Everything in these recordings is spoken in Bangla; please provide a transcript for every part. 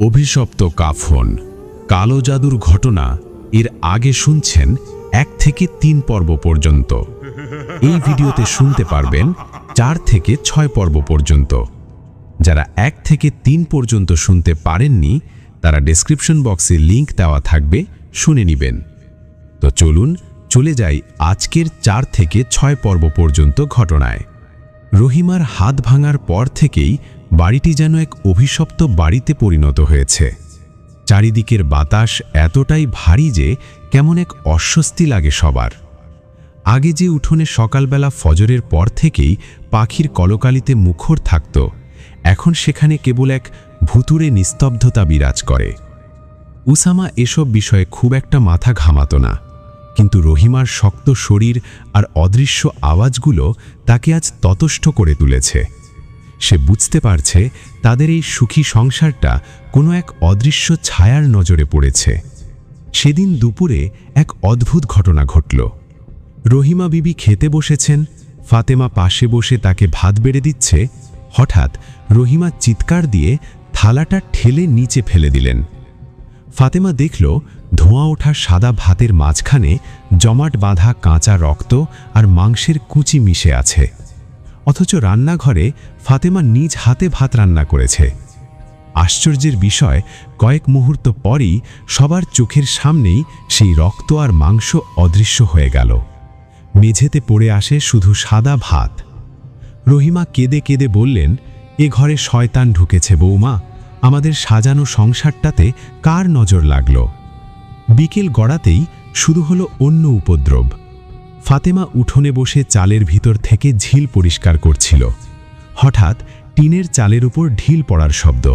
অভিশপ্ত কাফন, কালো জাদুর ঘটনা। এর আগে শুনছেন 1 থেকে 3 পর্ব পর্যন্ত। এই ভিডিওতে শুনতে পারবেন 4 থেকে 6 পর্ব পর্যন্ত। যারা 1 থেকে 3 পর্যন্ত শুনতে পারেননি তারা ডেসক্রিপশন বক্সে লিংক দেওয়া থাকবে, শুনে নেবেন। তো চলুন চলে যাই আজকের 4 থেকে 6 পর্ব পর্যন্ত ঘটনায়। রহিমার হাত ভাঙার পর থেকেই বাড়িটি যেন এক অভিশপ্ত বাড়িতে পরিণত হয়েছে। চারিদিকের বাতাস এতটাই ভারী যে কেমন এক অস্বস্তি লাগে সবার। আগে যে উঠোনে সকালবেলা ফজরের পর থেকেই পাখির কলকালিতে মুখর থাকত, এখন সেখানে কেবল এক ভুতুড়ে নিস্তব্ধতা বিরাজ করে। উসামা এসব বিষয়ে খুব একটা মাথা ঘামাত না, কিন্তু রহিমার শক্ত শরীর আর অদৃশ্য আওয়াজগুলো তাকে আজ ততষ্ট করে তুলেছে। সে বুঝতে পারছে তাদের এই সুখী সংসারটা কোনো এক অদৃশ্য ছায়ার নজরে পড়েছে। সেদিন দুপুরে এক অদ্ভুত ঘটনা ঘটল। রহিমা বিবি খেতে বসেছেন, ফাতেমা পাশে বসে তাকে ভাত বেড়ে দিচ্ছে। হঠাৎ রহিমা চিৎকার দিয়ে থালাটা ঠেলে নিচে ফেলে দিলেন। ফাতেমা দেখল ধোঁয়া ওঠা সাদা ভাতের মাঝখানে জমাট বাঁধা কাঁচা রক্ত আর মাংসের কুচি মিশে আছে। অথচ রান্নাঘরে ফাতেমা নিজ হাতে ভাত রান্না করেছে। আশ্চর্যের বিষয়, কয়েক মুহূর্ত পরই সবার চোখের সামনেই সেই রক্ত আর মাংস অদৃশ্য হয়ে গেল। মেঝেতে পড়ে আসে শুধু সাদা ভাত। রহিমা কেঁদে কেঁদে বললেন, এ ঘরে শয়তান ঢুকেছে বৌমা, আমাদের সাজানো সংসারটাতে কার নজর লাগল? বিকেল গড়াতেই শুরু হলো অন্য উপদ্রব। ফাতেমা উঠোনে বসে চালের ভিতর থেকে ঝিল পরিষ্কার করছিল। হঠাৎ টিনের চালের উপর ঢিল পড়ার শব্দ।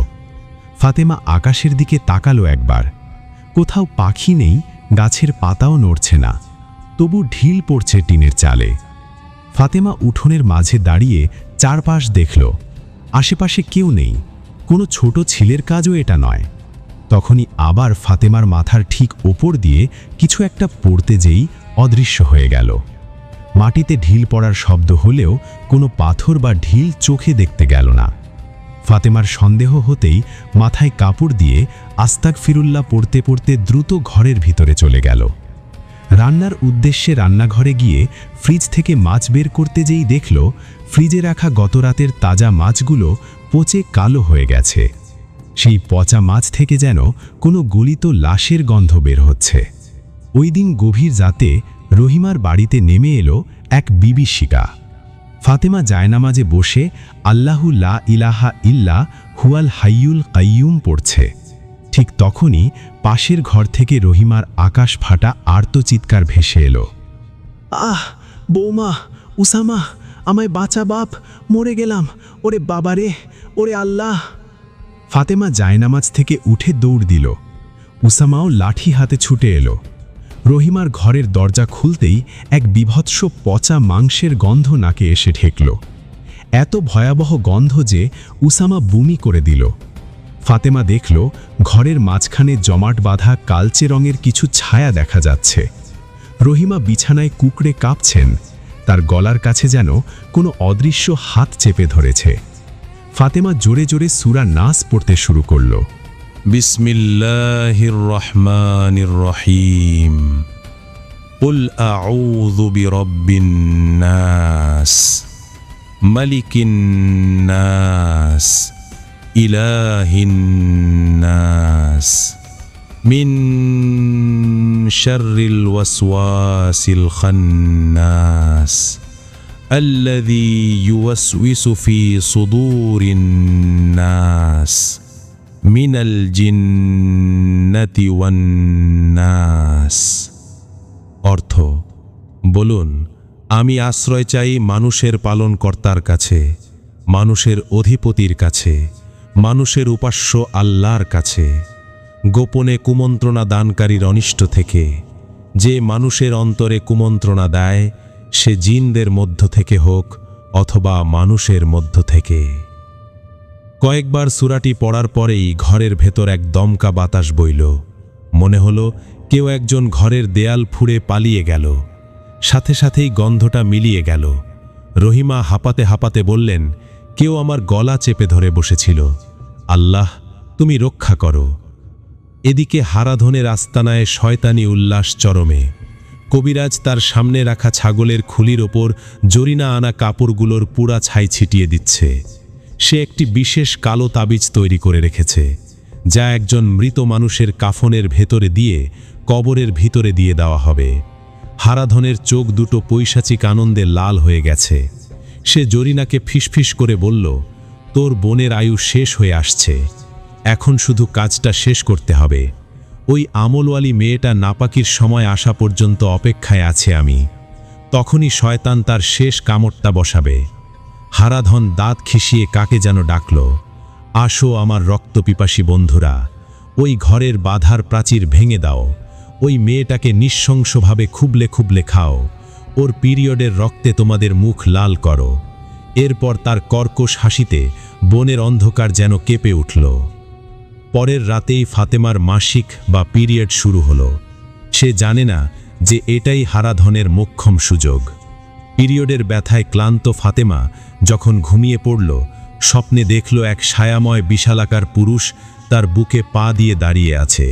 ফাতেমা আকাশের দিকে তাকালো একবার। কোথাও পাখি নেই, গাছের পাতাও নড়ছে না, তবু ঢিল পড়ছে টিনের চালে। ফাতেমা উঠোনের মাঝে দাঁড়িয়ে চারপাশ দেখল। আশেপাশে কেউ নেই, কোনো ছোট ছেলের কাজও এটা নয়। তখনই আবার ফাতেমার মাথার ঠিক ওপর দিয়ে কিছু একটা পড়তে যেই অদৃশ্য হয়ে গেল। মাটিতে ঢিল পড়ার শব্দ হলেও কোনো পাথর বা ঢিল চোখে দেখতে গেল না। ফাতেমার সন্দেহ হতেই মাথায় কাপড় দিয়ে আস্তাগফিরুল্লাহ পড়তে পড়তে দ্রুত ঘরের ভিতরে চলে গেল। রান্নার উদ্দেশ্যে রান্নাঘরে গিয়ে ফ্রিজ থেকে মাছ বের করতে যেই দেখল ফ্রিজে রাখা গত রাতের তাজা মাছগুলো পচে কালো হয়ে গেছে। সেই পচা মাছ থেকে যেন কোনো গলিত লাশের গন্ধ বের হচ্ছে। ওই দিন গভীর রাতে রহিমার বাড়িতে নেমে এলো এক বিভীষিকা। ফাতেমা জায়নামাজে বসে আল্লাহু লা ইলাহা ইল্লা হুয়াল হাইয়ুল কাইয়ুম পড়ছে। ঠিক তখনই পাশের ঘর থেকে রহিমার আকাশ ফাটা আর্তচিৎকার ভেসে এলো। আহ বৌমা, উসামা, আমায় বাঁচা বাপ, মরে গেলাম, ওরে বাবারে, ওরে আল্লাহ। ফাতেমা জায়নামাজ থেকে উঠে দৌড় দিল। উসামাও লাঠি হাতে ছুটে এলো। রহিমার ঘরের দরজা খুলতেই এক বিভৎস পচা মাংসের গন্ধ নাকে এসে ঠেকল। এত ভয়াবহ গন্ধ যে উসামা বমি করে দিল। ফাতেমা দেখল ঘরের মাঝখানে জমাট বাঁধা কালচে রঙের কিছু ছায়া দেখা যাচ্ছে। রহিমা বিছানায় কুঁকড়ে কাঁপছেন, তার গলার কাছে যেন কোনো অদৃশ্য হাত চেপে ধরেছে। ফাতেমা জোরে জোরে সূরা নাস পড়তে শুরু করল। বিসমিল্লাহির রহমানির রহিম। কুল আউযু বিরাব্বিন নাস, মালিকিন নাস, ইলাহিন নাস, মিন শাররিল ওয়াসওয়াসিল খান্নাস, আল্লাযী ইউওয়াসওয়িসু ফি সুদুরিন নাস, মিনাল জিন্নাতি ওয়ান নাস। অর্থ: বলুন, আমি আশ্রয় চাই মানুষের পালনকর্তার কাছে, মানুষের অধিপতির কাছে, মানুষের উপাস্য আল্লাহর কাছে, গোপনে কুমন্ত্রণা দানকারীর অনিষ্ট থেকে। যে মানুষের অন্তরে কুমন্ত্রণা দেয় সে জিনদের মধ্য থেকে হোক অথবা মানুষের মধ্য থেকে। কয়েকবার সূরাটি পড়ার পরেই ঘরের ভেতর এক দমকা বাতাস বইল। মনে হলো কেউ একজন ঘরের দেয়াল ফুঁড়ে পালিয়ে গেল। সাথে সাথেই গন্ধটা মিলিয়ে গেল। রহিমা হাঁপাতে হাঁপাতে বললেন, কেউ আমার গলা চেপে ধরে বসেছিল। আল্লাহ, তুমি রক্ষা করো। এদিকে হারাধনের আস্তানায় শয়তানি উল্লাস চরমে। কবিরাজ তার সামনে রাখা ছাগলের খুলির ওপর জরিনা আনা কাপড়গুলোর পুরা ছাই ছিটিয়ে দিচ্ছে। সে একটি বিশেষ কালো তাবিজ তৈরি করে রেখেছে, যা একজন মৃত মানুষের কাফনের ভেতরে দিয়ে কবরের ভিতরে দিয়ে দেওয়া হবে। হারাধনের চোখ দুটো পৈশাচিক আনন্দে লাল হয়ে গেছে। সে জরিনাকে ফিসফিস করে বলল, তোর বোনের আয়ু শেষ হয়ে আসছে, এখন শুধু কাজটা শেষ করতে হবে। ওই আমলওয়ালি মেয়েটা নাপাকির সময় আসা পর্যন্ত অপেক্ষায় আছে আমি। তখনই শয়তান তার শেষ কামড়টা বসাবে। হারাধন দাঁত খিসিয়ে কাকে যেন ডাকল, আসো আমার রক্তপিপাসী বন্ধুরা, ওই ঘরের বাধার প্রাচীর ভেঙে দাও, ওই মেয়েটাকে নিঃশংসভাবে খুবলে খুবলে খাও, ওর পিরিয়ডের রক্তে তোমাদের মুখ লাল করো। এরপর তার কর্কশ হাসিতে বনের অন্ধকার যেন কেঁপে উঠল। পরের রাতেই ফাতেমার মাসিক বা পিরিয়ড শুরু হলো। সে জানে না যে এটাই হারাধনের মোক্ষম সুযোগ। পিরিয়ডের ব্যথায় ক্লান্ত ফাতেমা যখন ঘুমিয়ে পড়ল, স্বপ্নে দেখল এক ছায়াময় বিশালাকার পুরুষ তার বুকে পা দিয়ে দাঁড়িয়ে আছে।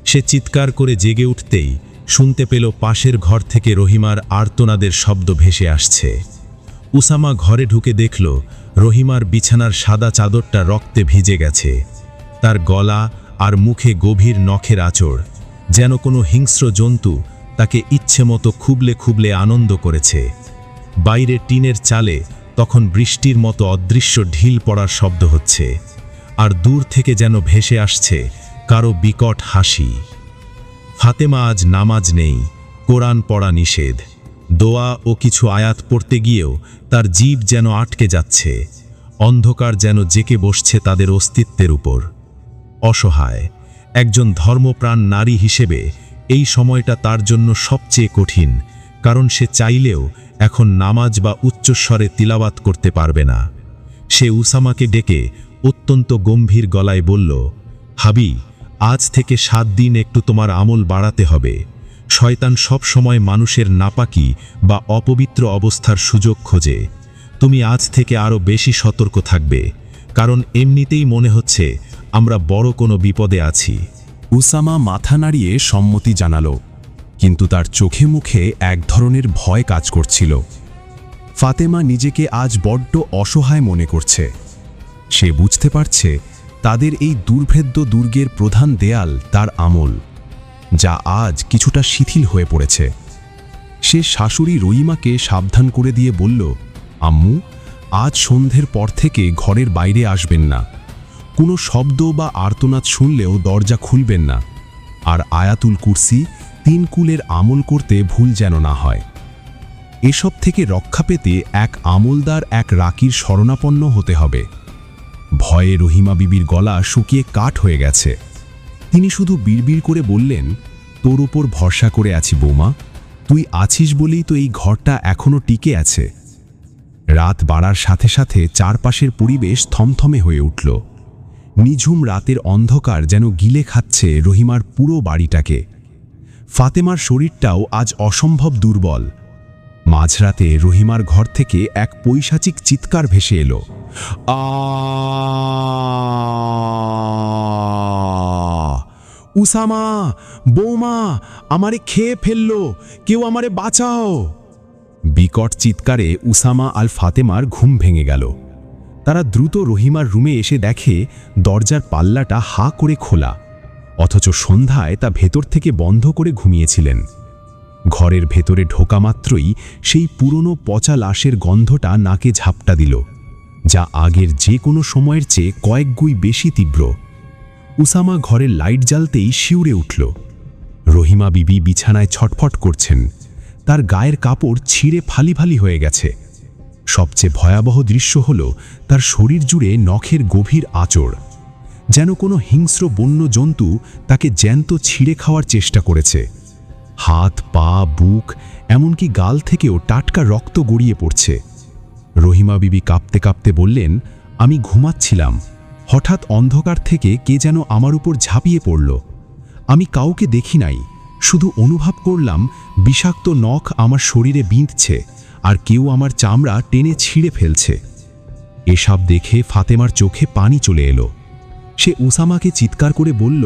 সে চিৎকার করে জেগে উঠতেই শুনতে পেল পাশের ঘর থেকে রহিমার আর্তনাদের শব্দ ভেসে আসছে। উসামা ঘরে ঢুকে দেখল রহিমার বিছানার সাদা চাদরটা রক্তে ভিজে গেছে। তার গলা আর মুখে গভীর নখের আঁচড়, যেন কোনো হিংস্র জন্তু তাকে ইচ্ছেমতো খুবলে খুবলে আনন্দ করেছে। বাইরে টিনের চালে তখন বৃষ্টির মতো অদৃশ্য ঢিল পড়ার শব্দ হচ্ছে, আর দূর থেকে যেন ভেসে আসছে কারো বিকট হাসি। ফাতেমা আজ নামাজ নেই, কোরআন পড়া নিষেধ। দোয়া ও কিছু আয়াত পড়তে গিয়েও তার জিভ যেন আটকে যাচ্ছে। অন্ধকার যেন জেকে বসছে তাদের অস্তিত্বের উপর। অসহায় একজন ধর্মপ্রাণ নারী হিসেবে এই সময়টা তার জন্য সবচেয়ে কঠিন, কারণ সে চাইলেও এখন নামাজ বা উচ্চস্বরে তিলাওয়াত করতে পারবে না। সে উসামাকে ডেকে অত্যন্ত গম্ভীর গলায় বলল, হাবি, আজ থেকে 7 দিন একটু তোমার আমল বাড়াতে হবে। শয়তান সব সময় মানুষের নাপাকি বা অপবিত্র অবস্থার সুযোগ খোঁজে। তুমি আজ থেকে আরও বেশি সতর্ক থাকবে, কারণ এমনিতেই মনে হচ্ছে আমরা বড় কোনো বিপদে আছি। উসামা মাথা নাড়িয়ে সম্মতি জানালো, কিন্তু তার চোখে মুখে এক ধরনের ভয় কাজ করছিল। ফাতেমা নিজেকে আজ বড্ড অসহায় মনে করছে। সে বুঝতে পারছে তাদের এই দুর্ভেদ্য দুর্গের প্রধান দেয়াল তার আমল, যা আজ কিছুটা শিথিল হয়ে পড়েছে। সে শাশুড়ি রহিমাকে সাবধান করে দিয়ে বলল, আম্মু, আজ সন্ধ্যের পর থেকে ঘরের বাইরে আসবেন না। কোনো শব্দ বা আর্তনাদ শুনলেও দরজা খুলবেন না। আর আয়াতুল কুরসি 3 কুলের আমল করতে ভুল যেন না হয়। এসব থেকে রক্ষা পেতে এক আমলদার এক রাকির শরণাপন্ন হতে হবে। ভয়ে রহিমা বিবির গলা শুকিয়ে কাঠ হয়ে গেছে। তিনি শুধু বিড়বিড় করে বললেন, তোর উপর ভরসা করে আছি বৌমা, তুই আছিস বলেই তো এই ঘরটা এখনো টিকে আছে। রাত বাড়ার সাথে সাথে চারপাশের পরিবেশ থমথমে হয়ে উঠল। নিঝুম রাতের অন্ধকার যেন গিলে খাচ্ছে রহিমার পুরো বাড়িটাকে। ফাতেমার শরীরটাও আজ অসম্ভব দুর্বল। মাঝরাতে রহিমার ঘর থেকে এক পৈশাচিক চিৎকার ভেসে এলো, আ! উসামা, বৌমা, আমারে খেয়ে ফেললো, কেউ আমারে বাঁচাও! বিকট চিৎকারে উসামা আর ফাতেমার ঘুম ভেঙে গেল। তারা দ্রুত রহিমার রুমে এসে দেখে দরজার পাল্লাটা হা করে খোলা, অথচ সন্ধ্যায় তা ভেতর থেকে বন্ধ করে ঘুমিয়েছিলেন। ঘরের ভেতরে ঢোকা মাত্রই সেই পুরনো পচা লাশের গন্ধটা নাকে ঝাপটা দিল, যা আগের যে কোনো সময়ের চেয়ে কয়েক গুণ বেশি তীব্র। উসামা ঘরের লাইট জ্বালতেই শিউরে উঠল। রহিমা বিবি বিছানায় ছটফট করছেন, তার গায়ের কাপড় ছিঁড়ে ফালি ফালি হয়ে গেছে। সবচেয়ে ভয়াবহ দৃশ্য হল তার শরীর জুড়ে নখের গভীর আঁচড়, যেন কোনো হিংস্র বন্য জন্তু তাকে জ্যান্ত ছিঁড়ে খাওয়ার চেষ্টা করেছে। হাত, পা, বুক, এমনকি গাল থেকেও টাটকা রক্ত গড়িয়ে পড়ছে। রহিমা বিবি কাঁপতে কাঁপতে বললেন, আমি ঘুমাচ্ছিলাম, হঠাৎ অন্ধকার থেকে কে যেন আমার উপর ঝাঁপিয়ে পড়ল। আমি কাউকে দেখি নাই, শুধু অনুভব করলাম বিষাক্ত নখ আমার শরীরে বিঁধছে আর কেউ আমার চামড়া টেনে ছিঁড়ে ফেলছে। এসব দেখে ফাতেমার চোখে পানি চলে এলো। সে উসামাকে চিৎকার করে বলল,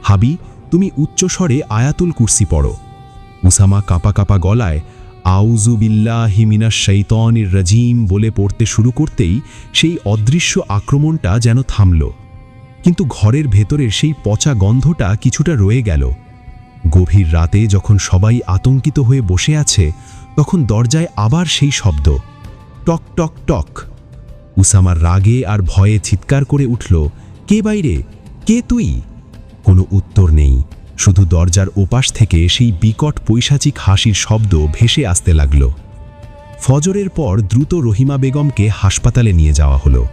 হাবি, তুমি উচ্চস্বরে আয়াতুল কুরসি পড়ো। উসামা কাঁপা কাঁপা গলায় আউযু বিল্লাহি মিনাশ শাইতানির রাজিম বলে পড়তে শুরু করতেই সেই অদৃশ্য আক্রমণটা যেন থামল। কিন্তু ঘরের ভেতরের সেই পচা গন্ধটা কিছুটা রয়ে গেল। গভীর রাতে যখন সবাই আতঙ্কিত হয়ে বসে আছে, তখন দরজায় আবার সেই শব্দ, টক টক টক। উসামার রাগে আর ভয়ে চিৎকার করে উঠল, কে বাইরে, কে তুই? কোনো উত্তর নেই, শুধু দরজার ওপাশ থেকে সেই বিকট পৈশাচিক হাসির শব্দ ভেসে আসতে লাগল। ফজরের পর দ্রুত রহিমা বেগমকে হাসপাতালে নিয়ে যাওয়া হলো।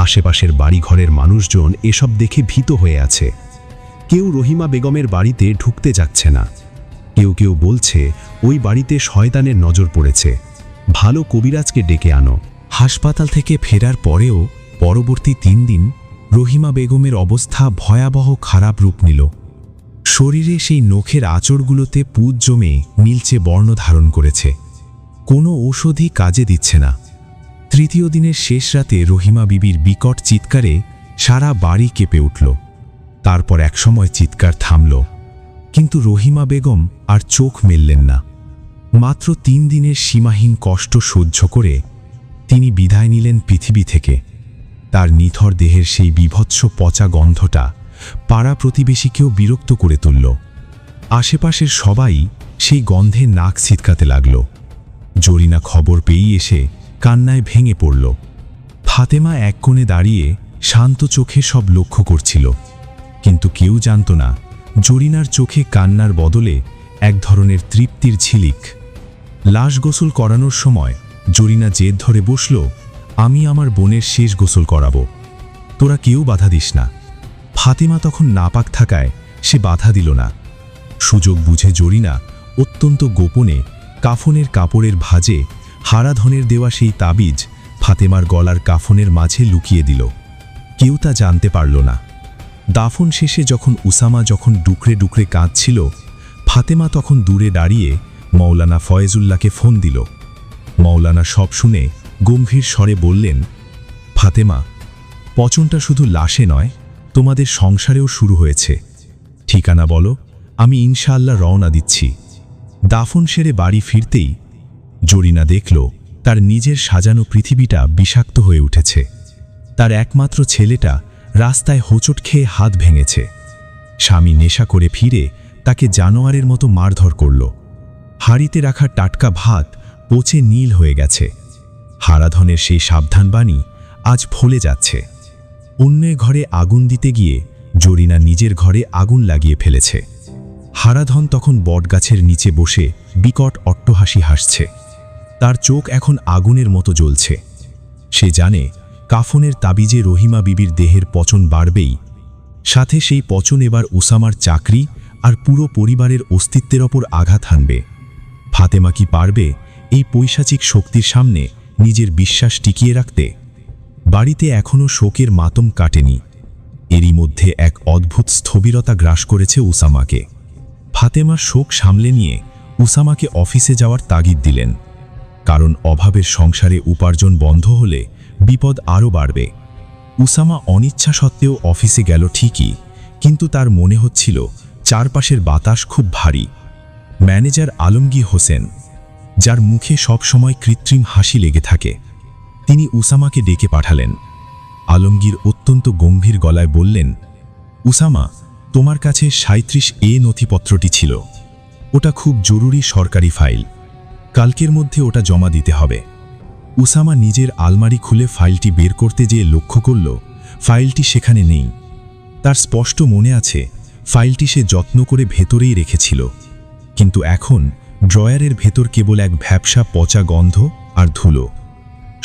আশেপাশের বাড়িঘরের মানুষজন এসব দেখে ভীত হয়ে আছে। কেউ রহিমা বেগমের বাড়িতে ঢুকতে যাচ্ছে না। কেউ কেউ বলছে ওই বাড়িতে শয়তানের নজর পড়েছে, ভালো কবিরাজকে ডেকে আনো। হাসপাতাল থেকে ফেরার পরেও পরবর্তী 3 দিন রহিমা বেগমের অবস্থা ভয়াবহ খারাপ রূপ নিল। শরীরে সেই নখের আঁচড়গুলোতে পুঁজ জমে নীলচে বর্ণ ধারণ করেছে। কোনো ঔষধই কাজে দিচ্ছে না। 3য় দিনের শেষ রাতে রহিমা বিবির বিকট চিৎকারে সারা বাড়ি কেঁপে উঠল। তারপর একসময় চিৎকার থামল, কিন্তু রহিমা বেগম আর চোখ মেললেন না। মাত্র 3 দিনের সীমাহীন কষ্ট সহ্য করে তিনি বিদায় নিলেন পৃথিবী থেকে। তার নিথর দেহের সেই বিভৎস পচা গন্ধটা পাড়া প্রতিবেশীকেও বিরক্ত করে তুলল। আশেপাশের সবাই সেই গন্ধে নাক ছিটকাতে লাগল। জরিনা খবর পেয়েই এসে কান্নায় ভেঙে পড়ল। ফাতেমা এক কোণে দাঁড়িয়ে শান্ত চোখে সব লক্ষ্য করছিল, কিন্তু কেউ জানত না জরিনার চোখে কান্নার বদলে এক ধরনের তৃপ্তির ঝিলিক। লাশ গোসল করানোর সময় জরিনা জেদ ধরে বসল, আমি আমার বোনের শেষ গোসল করাবো, তোরা কেউ বাধা দিস না। ফাতেমা তখন নাপাক থাকায় সে বাধা দিল না। সুযোগ বুঝে জরিনা অত্যন্ত গোপনে কাফনের কাপড়ের ভাঁজে হারাধনের দেওয়া সেই তাবিজ ফাতেমার গলার কাফনের মাঝে লুকিয়ে দিল। কেউ তা জানতে পারল না। দাফন শেষে যখন উসামা ডুকরে ডুকরে কাঁদছিল, ফাতেমা তখন দূরে দাঁড়িয়ে মৌলানা ফয়েজুল্লাহকে ফোন দিল। মৌলানা সব শুনে গম্ভীর স্বরে বললেন, ফাতেমা, পচনটা শুধু লাশে নয়, তোমাদের সংসারেও শুরু হয়েছে। ঠিকানা বলো, আমি ইনশাআল্লাহ রওনা দিচ্ছি। দাফন সেরে বাড়ি ফিরতেই জরিনা দেখল তার নিজের সাজানো পৃথিবীটা বিষাক্ত হয়ে উঠেছে। তার একমাত্র ছেলেটা রাস্তায় হোঁচট খেয়ে হাত ভেঙেছে। স্বামী নেশা করে ফিরে তাকে জানোয়ারের মতো মারধর করল। হাঁড়িতে রাখা টাটকা ভাত পচে নীল হয়ে গেছে। হারাধনের সেই সাবধানবাণী আজ ফলে যাচ্ছে। অন্যের ঘরে আগুন দিতে গিয়ে জরিনা নিজের ঘরে আগুন লাগিয়ে ফেলেছে। হারাধন তখন বটগাছের নিচে বসে বিকট অট্টহাসি হাসছে। তার চোখ এখন আগুনের মতো জ্বলছে। সে জানে কাফনের তাবিজে রহিমা বিবির দেহের পচন বাড়বেই, সাথে সেই পচন এবার উসামার চাকরি আর পুরো পরিবারের অস্তিত্বের ওপর আঘাত হানবে। ফাতেমা কি পারবে এই পৈশাচিক শক্তির সামনে নিজের বিশ্বাস টিকিয়ে রাখতে? বাড়িতে এখনও শোকের মাতম কাটেনি। এরই মধ্যে এক অদ্ভুত স্থবিরতা গ্রাস করেছে উসামাকে। ফাতেমা শোক সামলে নিয়ে উসামাকে অফিসে যাওয়ার তাগিদ দিলেন, কারণ অভাবের সংসারে উপার্জন বন্ধ হলে বিপদ আরও বাড়বে। উসামা অনিচ্ছা সত্ত্বেও অফিসে গেল ঠিকই, কিন্তু তার মনে হচ্ছিল চারপাশের বাতাস খুব ভারী। ম্যানেজার আলমগীর হোসেন, যার মুখে সব সময় কৃত্রিম হাসি লেগে থাকে, তিনি উসামাকে ডেকে পাঠালেন। আলমগীর অত্যন্ত গম্ভীর গলায় বললেন, উসামা, তোমার কাছে 37A নথিপত্রটি ছিল। ওটা খুব জরুরি সরকারি ফাইল, কালকের মধ্যে ওটা জমা দিতে হবে। উসামা নিজের আলমারি খুলে ফাইলটি বের করতে যেয়ে লক্ষ্য করল ফাইলটি সেখানে নেই। তার স্পষ্ট মনে আছে ফাইলটি সে যত্ন করে ভেতরেই রেখেছিল, কিন্তু এখন ড্রয়ারের ভেতর কেবল এক ভ্যাপসা পচা গন্ধ আর ধুলো।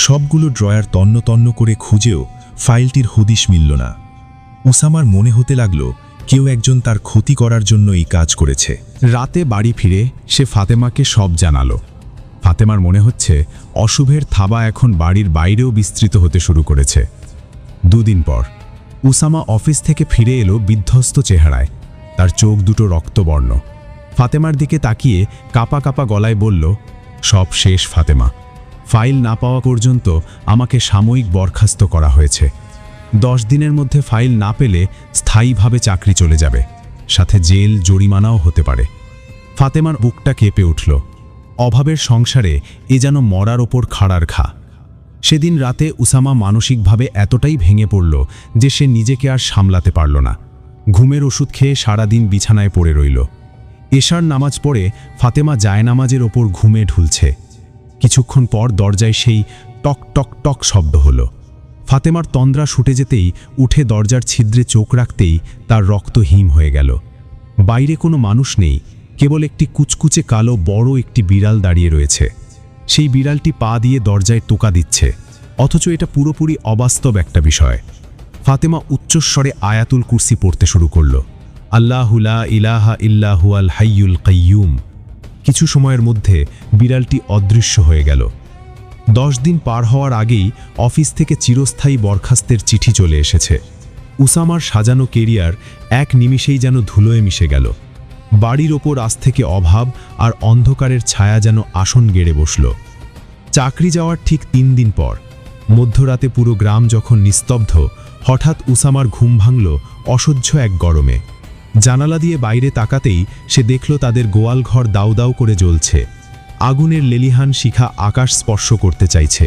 সবগুলো ড্রয়ার তন্ন তন্ন করে খুঁজেও ফাইলটির হদিশ মিলল না। উসামার মনে হতে লাগল কেউ একজন তার ক্ষতি করার জন্য এই কাজ করেছে। রাতে বাড়ি ফিরে সে ফাতেমাকে সব জানালো। ফাতেমার মনে হচ্ছে অশুভের থাবা এখন বাড়ির বাইরেও বিস্তৃত হতে শুরু করেছে। 2 দিন পর উসামা অফিস থেকে ফিরে এলো বিধ্বস্ত চেহারায়। তার চোখ দুটো রক্তবর্ণ। ফাতেমার দিকে তাকিয়ে কাপা কাপা গলায় বলল, সব শেষ ফাতেমা। ফাইল না পাওয়া পর্যন্ত আমাকে সাময়িক বরখাস্ত করা হয়েছে। 10 দিনের মধ্যে ফাইল না পেলে স্থায়ীভাবে চাকরি চলে যাবে, সাথে জেল জরিমানাও হতে পারে। ফাতেমার বুকটা কেঁপে উঠল। অভাবের সংসারে এ যেন মরার ওপর খাড়ার ঘা। সেদিন রাতে উসামা মানসিকভাবে এতটাই ভেঙে পড়ল যে সে নিজেকে আর সামলাতে পারল না। ঘুমের ওষুধ খেয়ে সারাদিন বিছানায় পড়ে রইল। এশার নামাজ পড়ে ফাতেমা জায়নামাজের ওপর ঘুমে ঢুলছে। কিছুক্ষণ পর দরজায় সেই টক টক টক শব্দ হলো। ফাতেমার তন্দ্রা ছুটে যেতেই উঠে দরজার ছিদ্রে চোখ রাখতেই তার রক্ত হিম হয়ে গেল। বাইরে কোনো মানুষ নেই, কেবল একটি কুচকুচে কালো বড় একটি বিড়াল দাঁড়িয়ে রয়েছে। সেই বিড়ালটি পা দিয়ে দরজায় টোকা দিচ্ছে, অথচ এটা পুরোপুরি অবাস্তব একটা বিষয়। ফাতেমা উচ্চস্বরে আয়াতুল কুরসি পড়তে শুরু করল, আল্লাহু লা ইলাহা ইল্লা হুয়াল হাইয়ুল কাইয়ুম। কিছু সময়ের মধ্যে বিড়ালটি অদৃশ্য হয়ে গেল। 10 দিন পার হওয়ার আগেই অফিস থেকে চিরস্থায়ী বরখাস্তের চিঠি চলে এসেছে। উসামার সাজানো কেরিয়ার এক নিমিষেই যেন ধুলোয় মিশে গেল। বাড়ির ওপর আজ থেকে অভাব আর অন্ধকারের ছায়া যেন আসন গেড়ে বসল। চাকরি যাওয়ার ঠিক 3 দিন পর মধ্যরাতে পুরো গ্রাম যখন নিস্তব্ধ, হঠাৎ উসামার ঘুম ভাঙল অসহ্য এক গরমে। জানালা দিয়ে বাইরে তাকাতেই সে দেখল তাদের গোয়ালঘর দাউ দাউ করে জ্বলছে। আগুনের লেলিহান শিখা আকাশ স্পর্শ করতে চাইছে।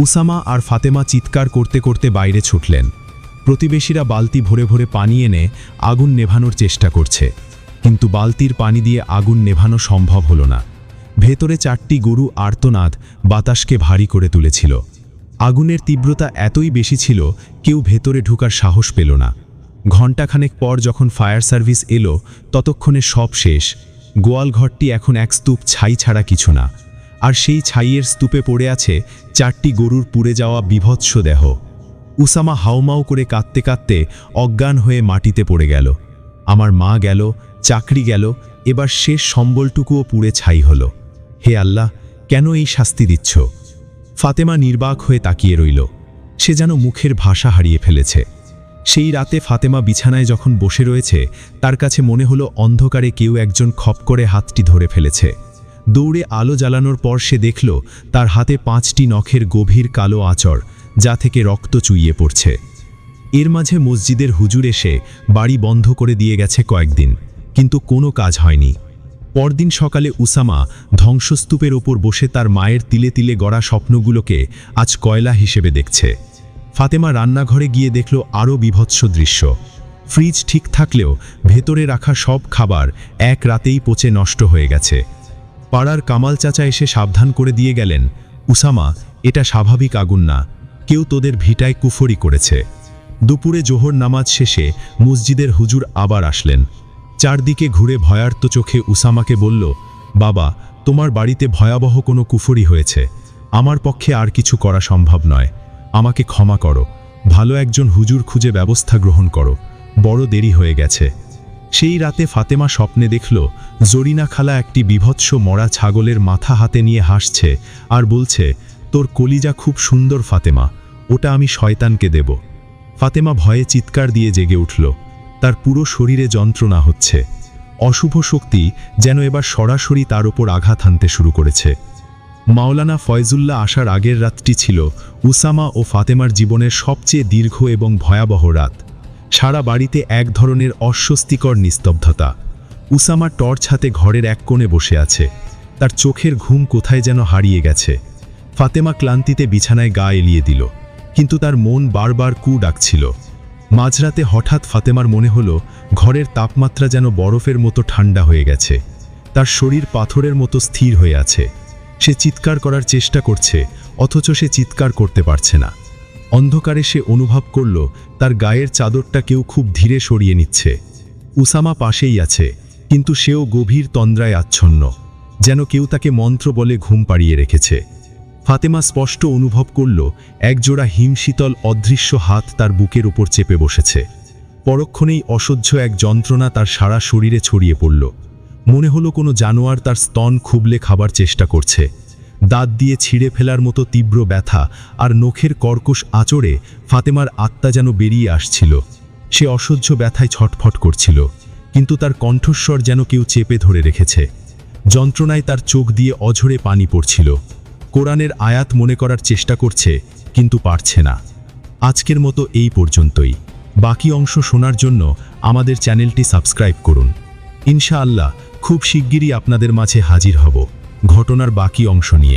উসামা আর ফাতেমা চিৎকার করতে করতে বাইরে ছুটলেন। প্রতিবেশীরা বালতি ভরে ভরে পানি এনে আগুন নেভানোর চেষ্টা করছে, কিন্তু বালতির পানি দিয়ে আগুন নেভানো সম্ভব হলো না। ভেতরে 4টি গরু আর্তনাদ বাতাসকে ভারী করে তুলেছিল। আগুনের তীব্রতা এতই বেশি ছিল, কেউ ভেতরে ঢুকার সাহস পেল না। ঘণ্টাখানেক পর যখন ফায়ার সার্ভিস এলো, ততক্ষণে সব শেষ। গোয়ালঘরটি এখন এক স্তূপ ছাই ছাড়া কিছু না, আর সেই ছাইয়ের স্তূপে পড়ে আছে 4টি গরুর পুড়ে যাওয়া বিভৎস দেহ। উসামা হাউমাউ করে কাঁদতে কাঁদতে অজ্ঞান হয়ে মাটিতে পড়ে গেল। আমার মা গেল, চাকরি গেল, এবার শেষ সম্বলটুকুও পুড়ে ছাই হলো। হে আল্লাহ, কেন এই শাস্তি দিচ্ছ? ফাতেমা নির্বাক হয়ে তাকিয়ে রইল। সে যেন মুখের ভাষা হারিয়ে ফেলেছে। সেই রাতে ফাতেমা বিছানায় যখন বসে রয়েছে, তার কাছে মনে হলো অন্ধকারে কেউ একজন খপ করে হাতটি ধরে ফেলেছে। দৌড়ে আলো জ্বালানোর পর সে দেখল তার হাতে 5টি নখের গভীর কালো আঁচড়, যা থেকে রক্ত চুইয়ে পড়ছে। এর মাঝে মসজিদের হুজুর এসে বাড়ি বন্ধ করে দিয়ে গেছে কয়েকদিন, কিন্তু কোনো কাজ হয়নি। পরদিন সকালে উসামা ধ্বংসস্তূপের ওপর বসে তার মায়ের তিলে তিলে গড়া স্বপ্নগুলোকে আজ কয়লা হিসেবে দেখছে। ফাতেমা রান্নাঘরে গিয়ে দেখল আরও বিভৎস দৃশ্য। ফ্রিজ ঠিক থাকলেও ভেতরে রাখা সব খাবার এক রাতেই পচে নষ্ট হয়ে গেছে। পাড়ার কামাল চাচা এসে সাবধান করে দিয়ে গেলেন, উসামা, এটা স্বাভাবিক আগুন না, কেউ তোদের ভিটায় কুফরি করেছে। দুপুরে জোহর নামাজ শেষে মসজিদের হুজুর আবার আসলেন। চারদিকে ঘুরে ভয়ার্ত চোখে উসামাকে বলল, বাবা, তোমার বাড়িতে ভয়াবহ কোনো কুফরি হয়েছে। আমার পক্ষে আর কিছু করা সম্ভব নয়, আমাকে ক্ষমা করো। ভালো একজন হুজুর খুঁজে ব্যবস্থা গ্রহণ করো, বড় দেরি হয়ে গেছে। সেই রাতে ফাতেমা স্বপ্নে দেখল জরিনা খালা একটি বিভৎস মরা ছাগলের মাথা হাতে নিয়ে হাসছে আর বলছে, তোর কলিজা খুব সুন্দর ফাতেমা, ওটা আমি শয়তানকে দেব। ফাতেমা ভয়ে চিৎকার দিয়ে জেগে উঠল। তার পুরো শরীরে যন্ত্রণা হচ্ছে। অশুভ শক্তি যেন এবার সরাসরি তার ওপর আঘাত হানতে শুরু করেছে। মাওলানা ফয়জুল্লাহ আসার আগের রাতটি ছিল উসামা ও ফাতেমার জীবনের সবচেয়ে দীর্ঘ এবং ভয়াবহ রাত। সারা বাড়িতে এক ধরনের অস্বস্তিকর নিস্তব্ধতা। উসামা টর্চ হাতে ঘরের এক কোণে বসে আছে, তার চোখের ঘুম কোথায় যেন হারিয়ে গেছে। ফাতেমা ক্লান্তিতে বিছানায় গা এলিয়ে দিল, কিন্তু তার মন বারবার কু ডাকছিল। মাঝরাতে হঠাৎ ফাতেমার মনে হলো ঘরের তাপমাত্রা যেন বরফের মতো ঠান্ডা হয়ে গেছে। তার শরীর পাথরের মতো স্থির হয়ে আছে। সে চিৎকার করার চেষ্টা করছে, অথচ সে চিৎকার করতে পারছে না। অন্ধকারে সে অনুভব করল তার গায়ের চাদরটা কেউ খুব ধীরে সরিয়ে নিচ্ছে। উসামা পাশেই আছে, কিন্তু সেও গভীর তন্দ্রায় আচ্ছন্ন, যেন কেউ তাকে মন্ত্র বলে ঘুম পাড়িয়ে রেখেছে। ফাতেমা স্পষ্ট অনুভব করল একজোড়া হিমশীতল অদৃশ্য হাত তার বুকের উপর চেপে বসেছে। পরক্ষণেই অসহ্য এক যন্ত্রণা তার সারা শরীরে ছড়িয়ে পড়ল। মনে হলো কোনো জানোয়ার তার স্তন খুবলে খাবার চেষ্টা করছে। দাঁত দিয়ে ছিঁড়ে ফেলার মতো তীব্র ব্যথা আর নখের কর্কশ আঁচড়ে ফাতেমার আত্মা যেন বেরিয়ে আসছিল। সে অসহ্য ব্যথায় ছটফট করছিল, কিন্তু তার কণ্ঠস্বর যেন কেউ চেপে ধরে রেখেছে। যন্ত্রণায় তার চোখ দিয়ে অঝরে পানি পড়ছিল। কোরআনের আয়াত মনে করার চেষ্টা করছে, কিন্তু পারছে না। আজকের মতো এই পর্যন্তই। বাকি অংশ শোনার জন্য আমাদের চ্যানেলটি সাবস্ক্রাইব করুন। ইনশাআল্লাহ খুব শিগগিরই আপনাদের মাঝে হাজির হব ঘটনার বাকি অংশ নিয়ে।